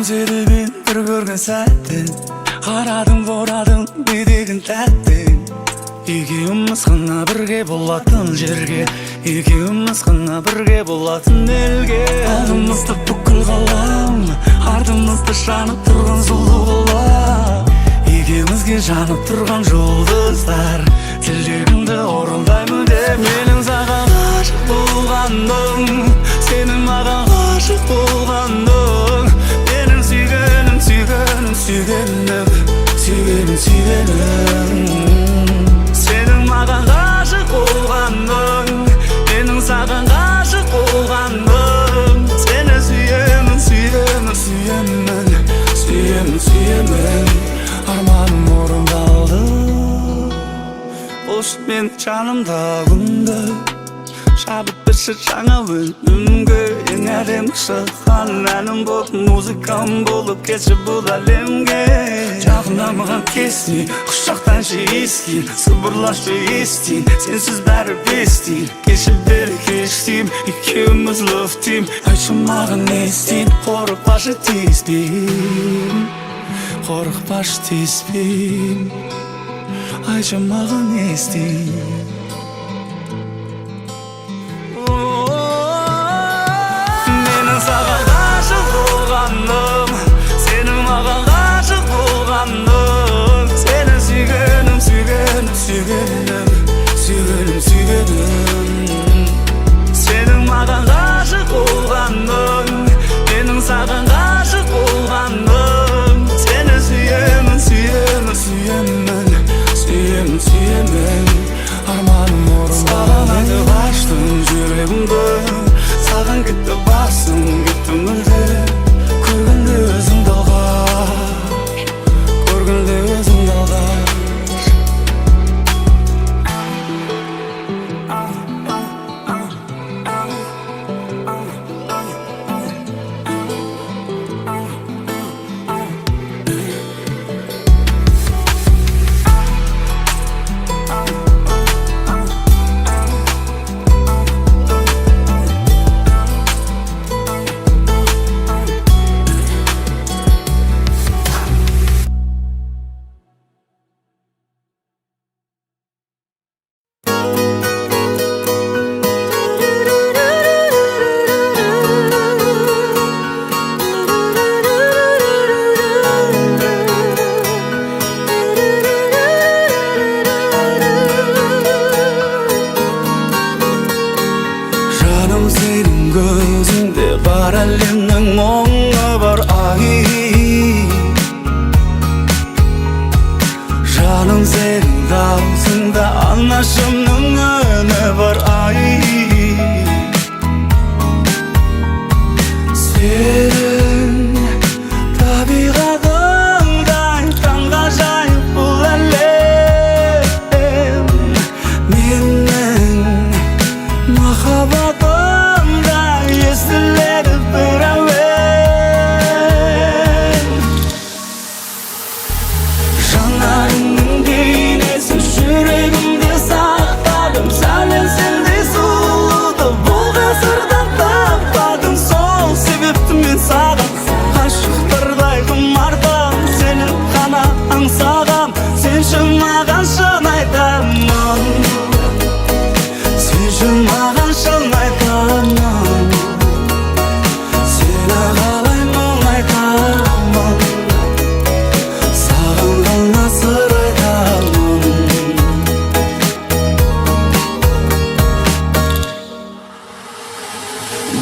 Gözlerimin bir görgen sәттен Қарадың, борадың, бедегін тәттен Екеуміз ғана бірге болатын жерге Екеуміз ғана бірге болатын елге Алдымызды бүкіл ғалам Артымызды жанып тұрған сұлу қала Екеумізге жанып тұрған жұлдыздар Тілегімді орындаймын деп Менің саған ғашық болғаным Сенің маған ғашық болғаның Менің сүйгенім, сүйгенім, сүйгенім Сүйгенім, сүйгенім Сенің маған ғашық болғаның Менің саған ғашық болғаным Сені сүйемін, сүйемін, сүйемін Сүйемін, сүйемін Арманым орындалды Қош мен жанымда күнді Шабыт бірші жаңа өнімге Ең әдемі шыққан әнім болып Музыкам болып кетші бұл әлемге Жақындамаған кесіне Құшақтаншы ескін Сыбырлашпы естейін Сенсіз бәрі бестейін Кеші бері кештейм Екеуміз лөфтейм Айтшы маған не істейін Қорықпашы тиіспейм Қорықпашы тиіспейм Айтшы маған не істейін Саған ғашық болғаным Сенің маған ғашық болғаның Сені сүйгенім, сүйгенім, сүйгенім Сүйгенім, сүйгенім Сенің маған ғашық болғаның Менің саған ғашық болғаным Сені сүйемін, сүйемін, сүйемін Сүйемін, сүйемін Арманым орындалды Айтып аштың жүрегімді Саған кетті басым, кетті мүлде Көргенде өзіңді алғаш Көргенде өзіңді алғаш әлемнің мұңы бар ай Жаным сенің даусыңда анашымның үні бар ай Сенің табиғатыңдай таңғажайып бұл әлем Менің махаббатымдай естіледі бір әуен Жанарыңның бейнесін жүрегімде сақтадым Сәлем сендей сұлуды бұл ғасырда таппадым Сол себепті мен саған ғашықтардай құмартам Сені ғана аңсағам Сенші маған шын айтамын Сенші маған шын айтамын Сені қалай мұңайтамын Саған ғана сыр айтамын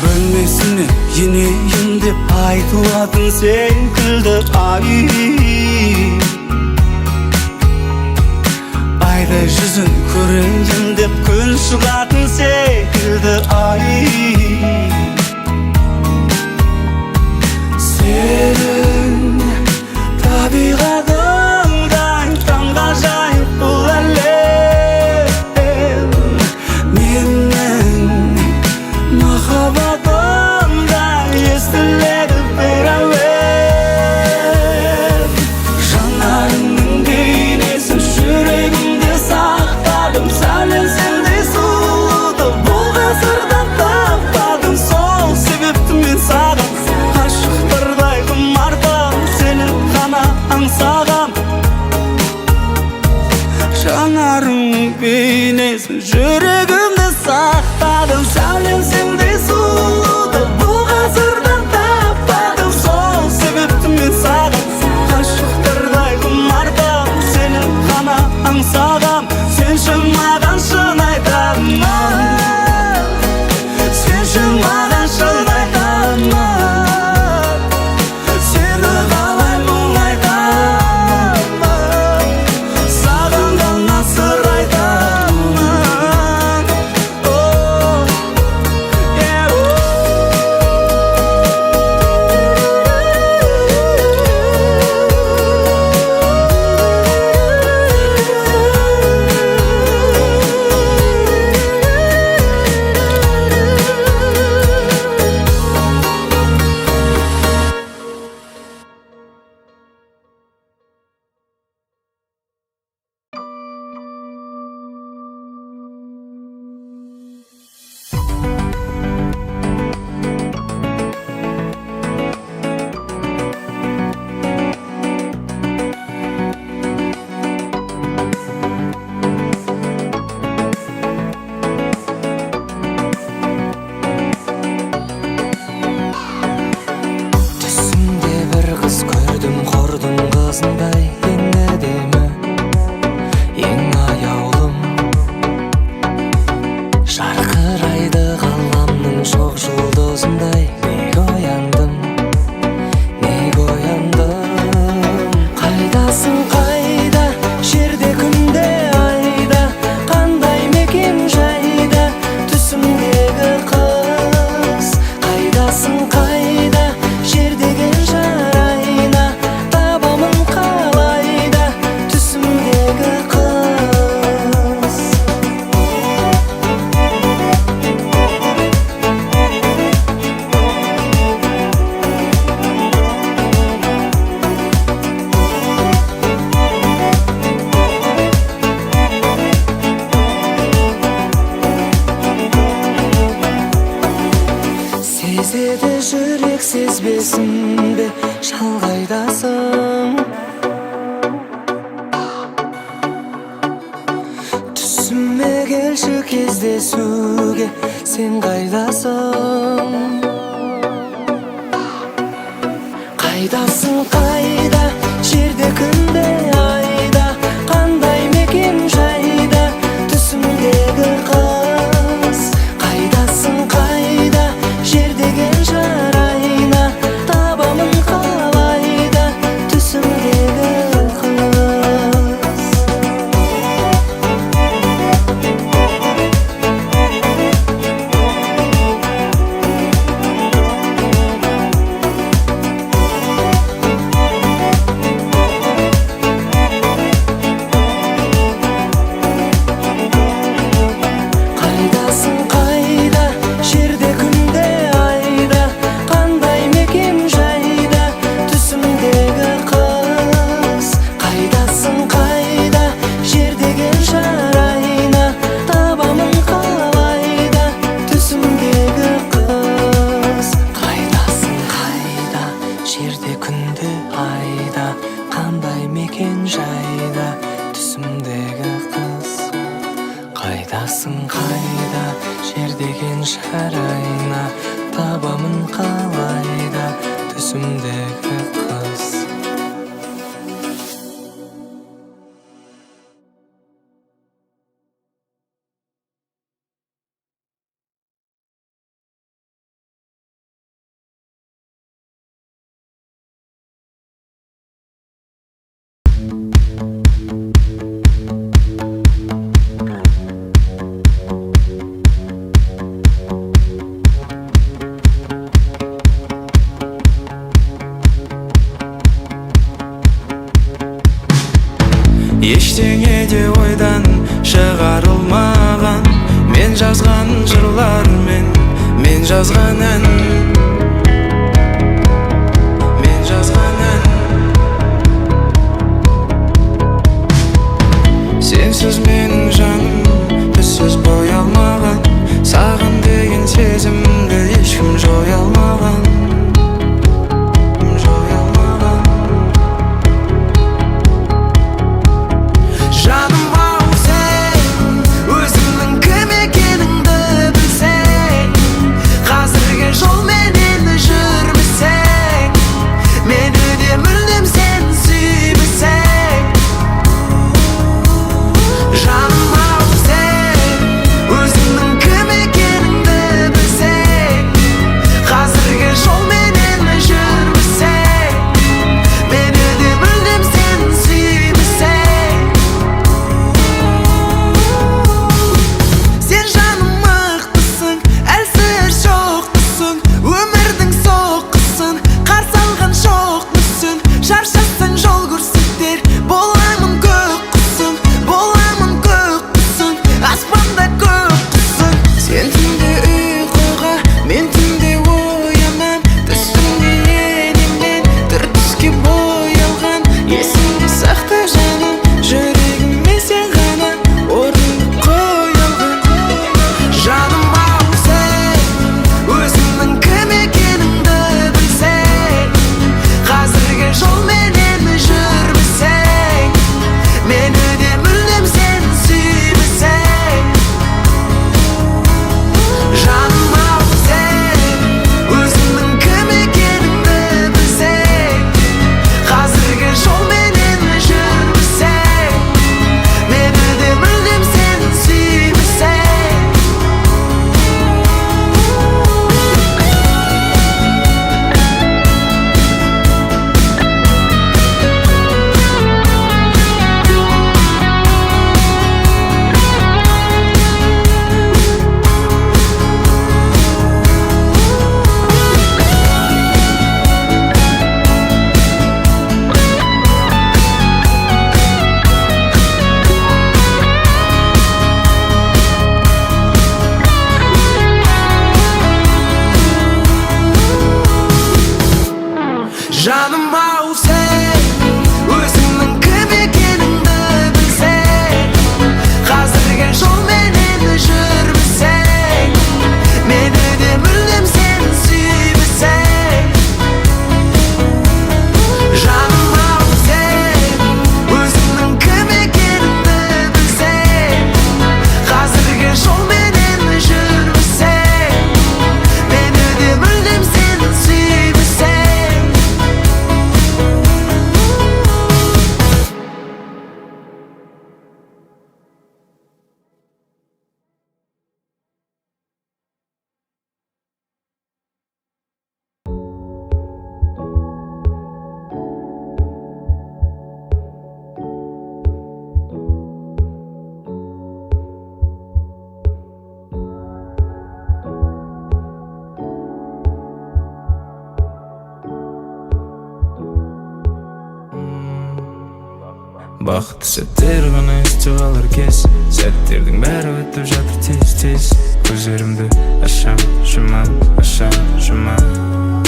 Бөлмесіне енейін деп айтылатын секілді ай Айдай жүзін көрейін деп күн шығатын секілді ай Сенің табиғатыңдай таңғажайып бұл әлем Менің махаббатымдай естіледі бір әуен Жанарыңның бейнесін жүрегімде сақтадым Сәлем сендей сұлуды бұл ғасырда таппадым Сол себепті мен саған ғашықтардай құмартам қайдасың? Түсіме келші кездесуге, сен қайдасың? Қайдасың, қайда? Жерде, күнде, айда, қандай мекен жайда түсімдегі қыз? Қайдасың, қайда? Жер деген жарайна табамын қалайда түсімдегі қыз? Қайдасың, қайда? Жерде, күнде, айда, қандай мекен жайда түсімдегі қыз? Қайдасың, қайда? Жер деген жарайна табамын қалайда түсімдегі қыз? Қайдасың, қайда? Жерде, күнде, айда, қандай мекен жайда түсімдегі қыз? Қайдасың, қайда? Жер деген жарайна табамын қалайда түсімдегі қыз? Ештеңе де ойдан шығарылмаған, мен жазған жырлар мен жазған ән, мен жазған ән. Сенсіз менің жаным түссіз боя алмаған, саған деген сезімді ешкім жоя алмаған. Жол менен Бақытты сәттер ғана есте қалар кез, сәттердің бәрі өтіп жатыр тез-тез. Көздерімді ашам, жұмам, ашам, жұмам.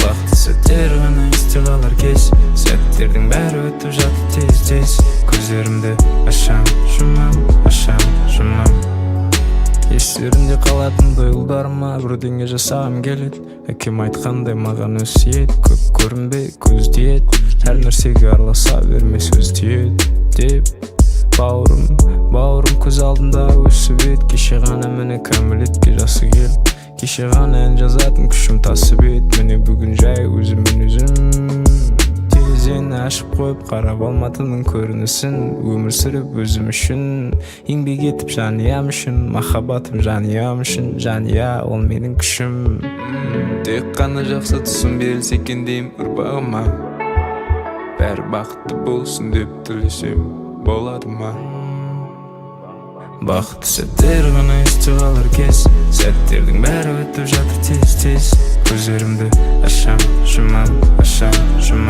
Бақытты сәттер ғана есте қалар кез, сәттердің бәрі өтіп жатыр тез-тез. Көздерімді ашам, жұмам, ашам, жұмам. Естерінде қалатын дойылдарыма бірдеңе жасағым келеді. Әкем айтқандай маған өсиет, көп көрінбей көз тиет, әр нәрсеге араласа берме сөз тиет деп. Бауырым көз алдында өсіп ет, кеше ғана міне кәмелетке жасы келіп, кеше ғана ән жазатын күшім тасып ет, міне бүгін жай өзіммен өзім. Терезені ашып қойып қарап алматының көрінісін, өмір сүріп өзім үшін, еңбек етіп жаниям үшін, махаббатым жаниям үшін, жания ол менің күшім. Тек қана жақсы тұсын берілсе екен деймін ұрпағыма, бәрі бақытты болсын деп тілесем болады ма? Бақытты сәттер ғана есте қалар кез, сәттердің бәрі өтіп жатыр тез-тез. Көздерімді ашам, жұмам, ашам, жұмам.